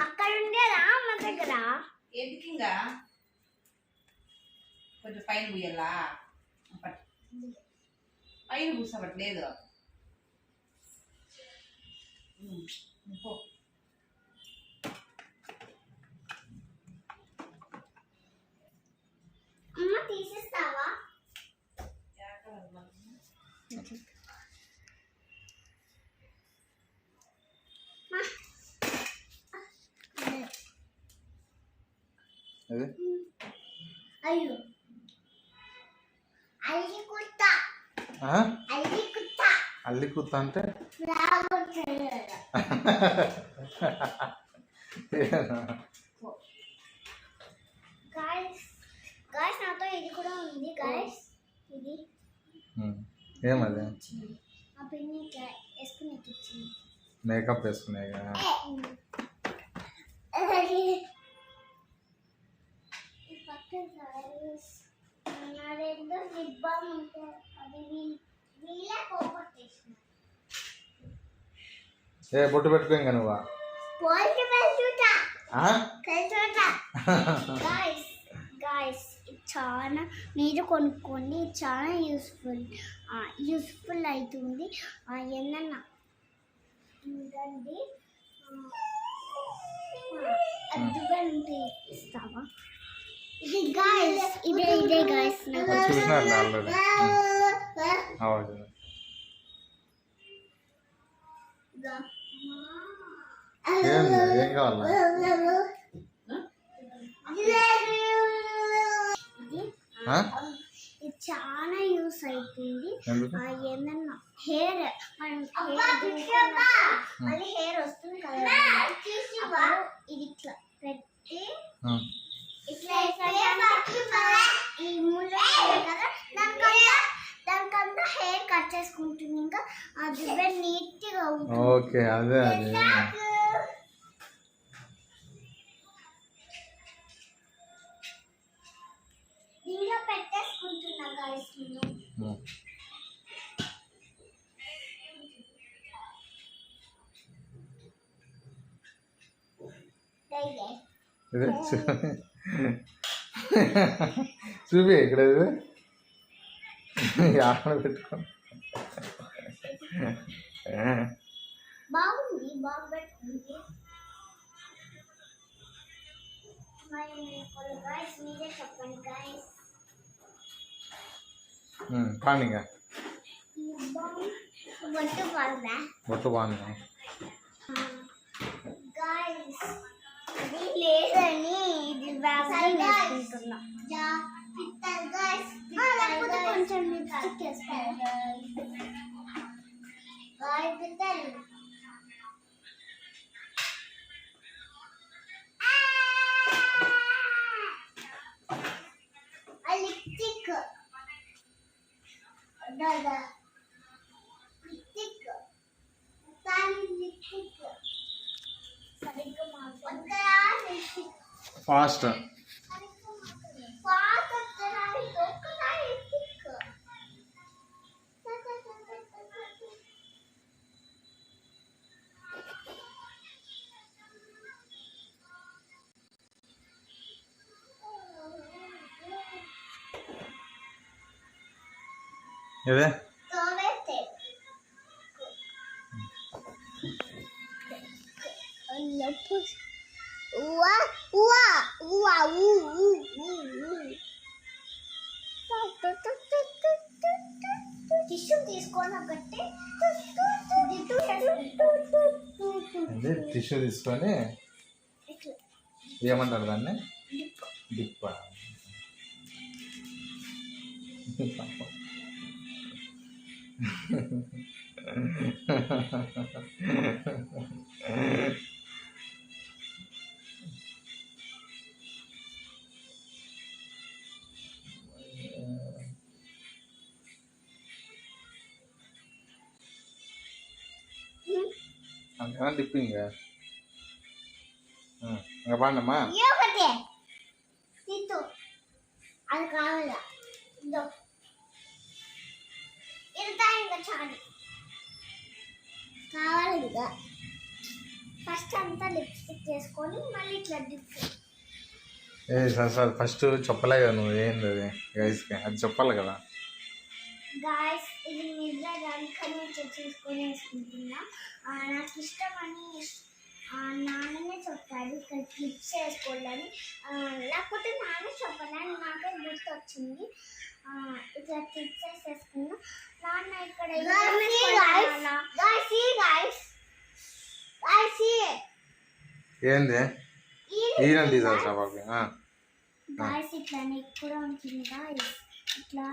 అక్కడ ఉండేదా మా దగ్గర ఎందుకింగా కొంచెం పైన పూయాలా పైన పూసవట్లేదు అమ్మ తీసేస్తావా అయ్యో అల్లి కుత్త అంటే గాయస్ నాతో ఇది కూడా ఉంది గాయస్ ఇది ఏమది ఆ పిన్ని వేసుకునే ఇచ్చింది మేకప్ వేసుకునే నాదేందో లిప్ బామ్ ఉంటే అది వీళ్ళే పోగొట్టేసిన ఏ బొట్టు పెట్టుకోంగా నువ్వా గాయస్ చాలా మీరు కొనుక్కోండి చాలా యూస్ఫుల్ అవుతుంది ఏమన్నా ఇంకండి అద్దుగా ఇస్తావా ఇది గాయస్ ఇదే గాయస్ చూసినా ఆల్రెడీ ఏం కావాలా ఇది చాలా యూస్ అవుతుంది ఏమన్నా హెయిర్ మళ్ళీ హెయిర్ వస్తుంది కదా ఇది ఇట్లా పెట్టి ఇట్లా ఈ మూల కదా దానికంతా హెయిర్ కట్ చేసుకుంటుంది ఇంకా అది నీట్గా ఉంటుంది ఓకే అదే అదే దీనిలో పెట్టేసుకుంటున్నా గాయస్ నేను చూపి ఇక్కడ ఆడ పెట్టుకో బాగుంది బాగా పెట్టుకుంది గాయస్ మీరే చెప్పండి గాయస్ కానిగా బొట్టు బాగుందా బొట్టు బాగుందా గాయస్ అది లేదని ఇది వేసుకుంటున్నా లేకపోతే కొంచెం లిప్స్టిక్ వేసుకోవాలి లిప్స్టిక్ ఫాస్ట్ ఇదే టిష్యూ తీసుకొని ఒకటి టిష్యూ తీసుకొని ఏమంటారు దాన్ని డిప్ప అంతేనా డిప్పింగ్ ఇంకా పాడమ్మా అది కావాలా ఇంకా చాలు కావాలి ఇంకా ఫస్ట్ అంతా లిప్స్టిక్ చేసుకొని మళ్ళీ ఇట్లా డిప్. సార్ ఫస్ట్ చెప్పలే కదా నువ్వు ఏంది అది గైస్కి అది చెప్పాలి కదా. గాయస్ ఇది నిద్ర దానికని ఇట్లా చూసుకొని వేసుకుంటున్నా. నాకు ఇష్టమని నాన్ననే చెప్పాడు ఇక్కడ క్లిప్స్ వేసుకోవాలని. లేకపోతే నాన్నే చెప్పాలని నాకే గుర్తొచ్చింది. ఇట్లా క్లిప్స్ వేసేసుకున్నా. నాన్న ఇక్కడ ఏంది ఈయన తీసాల్సిన బాబు. గాయస్ ఇట్లా నెక్ కూడా ఉంటుంది గాయస్. ఇట్లా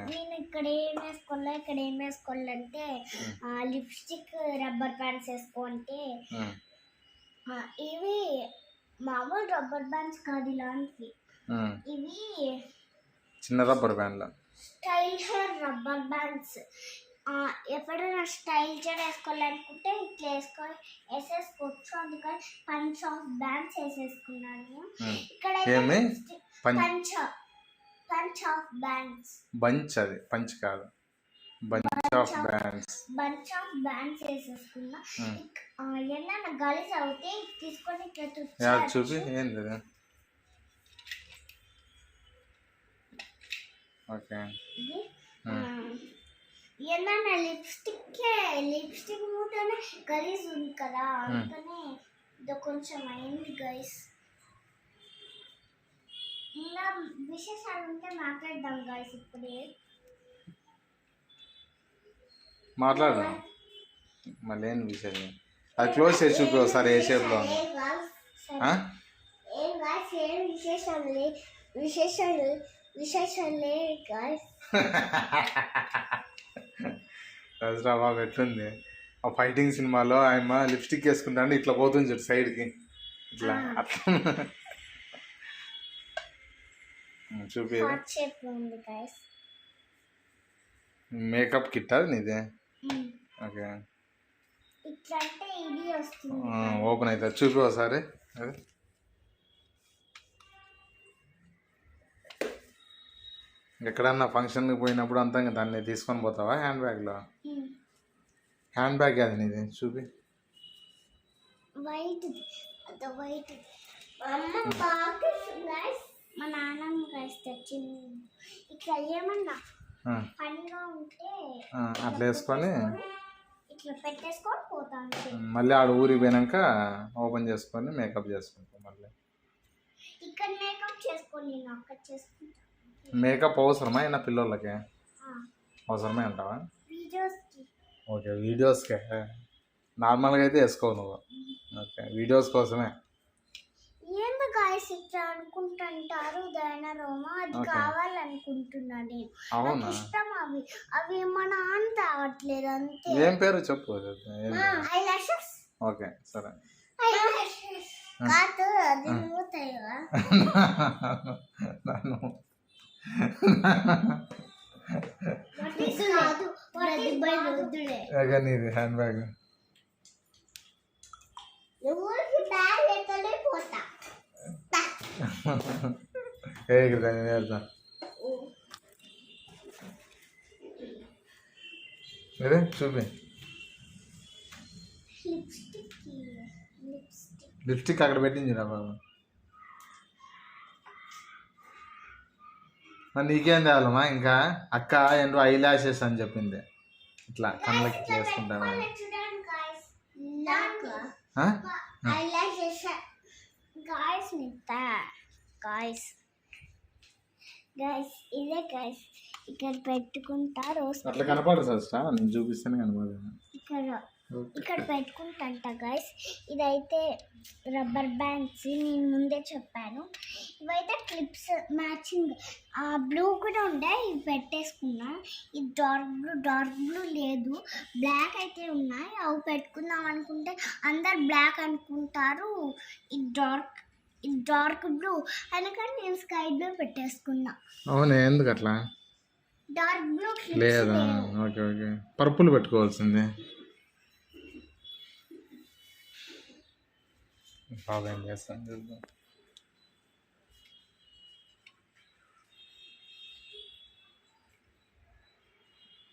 నేను ఇక్కడ ఏం వేసుకోవాలా ఇక్కడ ఏం వేసుకోవాలంటే లిప్స్టిక్ రబ్బర్ బ్యాండ్స్ వేసుకోంటే ఇవి మామూలు రబ్బర్ బ్యాండ్స్ కాదు ఇలాంటివి. ఇవి చిన్న రబ్బర్ బ్యాండ్ల స్టైల్ హెయిర్ రబ్బర్ బ్యాండ్స్. ఎప్పుడైనా స్టైల్ చేయడం వేసుకోవాలనుకుంటే ఇట్లా వేసేసుకోవచ్చు. అందుకని పంచ్ ఆఫ్ బ్యాండ్స్ వేసేసుకున్నాను. ఇక్కడ పంచ్ ఆఫ్ బ్యాండ్స్. బంచ్ అది పంచ్ కాదు బంచ్ ఆఫ్ బ్యాండ్స్ వేసేసుకున్నా. ఏమన్నా గలీజ్ అవుతే తీసుకొని ఇట్లా చూపి ఏంది. ఓకే ఏమన్నా లిప్స్టిక్ మూటనే గలీజ్ ఉంది కదా అందుకనే ఇది కొంచెం అయింది గైస్. ఇంకా విశేషాలు ఉంటే మాట్లాడదాం గైస్. ఇప్పుడే మాట్లాడదాం మళ్ళీ ఏంటి విశేషం అది క్లోజ్ చేసి చూపి ఒకసారి ఏ షేప్లో విశేషాలే గైస్. దసరా బాబు ఎట్లుంది ఆ ఫైటింగ్ సినిమాలో ఆయన లిప్స్టిక్ వేసుకుంటాండి ఇట్లా పోతుంది చూడు సైడ్కి ఇట్లా అట్లా చూపి. మేకప్ కిట్ అది నీదే. ఓకే ఓపెన్ అవుతుంది చూపి ఒకసారి. అది ఎక్కడన్నా ఫంక్షన్కి పోయినప్పుడు అంతా ఇంకా దాన్ని తీసుకొని పోతావా హ్యాండ్ బ్యాగ్లో. హ్యాండ్ బ్యాగ్ అది నీది చూపి. వైట్ మా నాన్నమ్మ గైస్ తెచ్చింది. ఇట్లా ఏమన్నా పనిగా ఉంటే అట్లా వేసుకొని ఇట్లా పెట్టేసుకొని పోతాను. మళ్ళీ ఆడ ఊరికి పోయినాక ఓపెన్ చేసుకొని మేకప్ చేసుకుంటాం. మళ్ళీ ఇక్కడ మేకప్ చేసుకొని నేను అక్కడ చేసుకుంటాను. మేకప్ అవసరమా అయినా పిల్లలకి అవసరమే అంటావా. ఓకే వీడియోస్కే నార్మల్గా అయితే వేసుకోవు నువ్వు. ఓకే వీడియోస్ కోసమే. ఏంది గాయస్ ఇట్లా అనుకుంటుంటారు దైనా రోమా అది కావాలనుకుంటున్నా నేను. నాకు ఇష్టం అవి మా నాన్న తాగట్లేదు అంతే. ఏం పేరు చెప్పు. ఐలాషెస్. ఓకే సరే. కాదు అది మూతాయిగా నీది హ్యాండ్ బ్యాగ్. చూపి లిప్స్టిక్ అక్కడ పెట్టింది రా బాబు. మరి నీకేం కావాలమ్మా ఇంకా అక్క ఏంటో ఐ లాషెస్ అని చెప్పింది ఇట్లా కళ్ళకి ఇట్లా వేసుకుంటాను. ఇదే గాయస్ ఇక్కడ పెట్టుకుంటారు. అట్లా కనపడదు సార్ నేను చూపిస్తానే కనపడదు. ఇక్కడ పెట్టుకుంటా గాయస్. ఇదైతే రబ్బర్ బ్యాండ్స్ నేను ముందే చెప్పాను. ఇవైతే క్లిప్స్ మ్యాచింగ్ బ్లూ కూడా ఉండే ఇవి పెట్టేసుకున్నా. ఇది డార్క్ బ్లూ లేదు బ్లాక్ అయితే ఉన్నాయి. అవి పెట్టుకుందాం అనుకుంటే అందరు బ్లాక్ అనుకుంటారు. ఇది డార్క్ బ్లూ అందుకని నేను స్కై బ్లూ పెట్టేసుకున్నా. అవును ఎందుకు అట్లా డార్క్ బ్లూ లేదా. ఓకే ఓకే పర్పుల్ పెట్టుకోవాల్సింది. బాగా ఏం చేస్తాను చూద్దాం.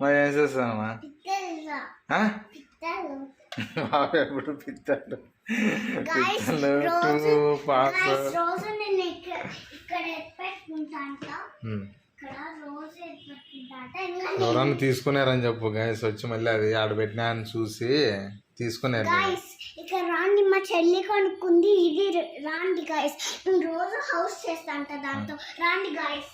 మరి ఏం చేస్తానమ్మా. బాబు ఎప్పుడు పిత్తాడు Guys, పిత్తలు రోజు పాస్ రోజు నేను ఇక్కడ ఎత్తుపెట్టుకుంటా అంట. ఇక్కడ రోజు ఎత్తుపెట్టుకుంటా అంట. ఇంకా ఎవరన్నా తీసుకున్నారని చెప్పు గైస్ వచ్చి మళ్ళీ అది ఆడ పెట్టినా అని చూసి తీసుకున్నారు గాయస్ ఇక్కడ రాండి, మా చెల్లి కొనుక్కుంది ఇది. రాండి గాయస్, నేను రోజు హౌస్ చేస్తా అంట దాంతో. రాండి గాయస్.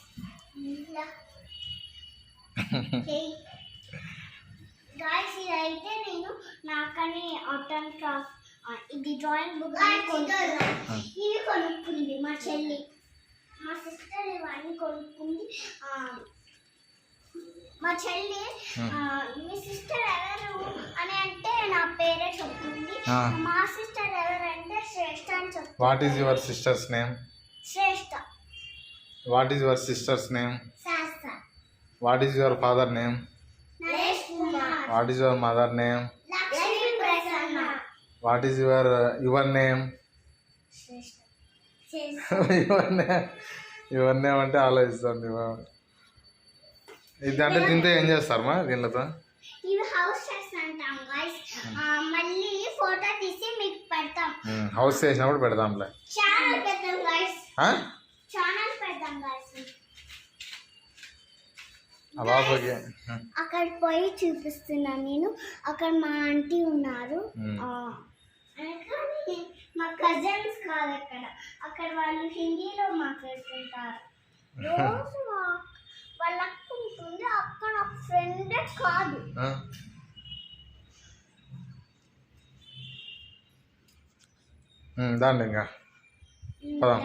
గాయస్ ఇదైతే నేను నాకని ఆర్ట్ అండ్ క్రాఫ్ట్ ఇది డ్రాయింగ్ బుక్ ఇవి కొనుక్కుంది మా చెల్లి. మా సిస్టర్ ఇవన్నీ కొనుక్కుంది. మా చెల్లి మీ సిస్టర్ ఎవరు అని అంటే నా పేరే చెప్తుంది. మా సిస్టర్ ఎవరంటే శ్రేష్ఠ అని చెప్తుంది. What is your sister's name? Shreshtha. What is your sister's name? Shastra. What is your father name? Naresh Kumar. What is your mother name? Lakshmi Prasanna. What is your name? Shreshtha. Your name అంటే ఆలోచిస్తుంది ఇది అంటే దీంతో ఏం చేస్తారమ్మా దీనితో? ఇవి హౌస్ చేస్తాం గైస్. మళ్ళీ ఫోటో తీసి మీకు పెడతాం. హౌస్ చేసినప్పుడు పెడదాంలే. ఛానల్ పెడతాం గైస్. ఛానల్ పెడతాం గైస్. బాబుకి అక్కడ పోయి చూపిస్తున్నాను నేను. అక్కడ మా ఆంటీ ఉన్నారు. కానీ మా కజిన్స్ కాదు అక్కడ. అక్కడ వాళ్ళు హిందీలో మాట్లాడుతుంటారు. రోజు వాళ్ళ అక్క ఉంటుంది. అక్కడ నా ఫ్రెండే కాదు. దాంట్లో ఇంకా పదాం.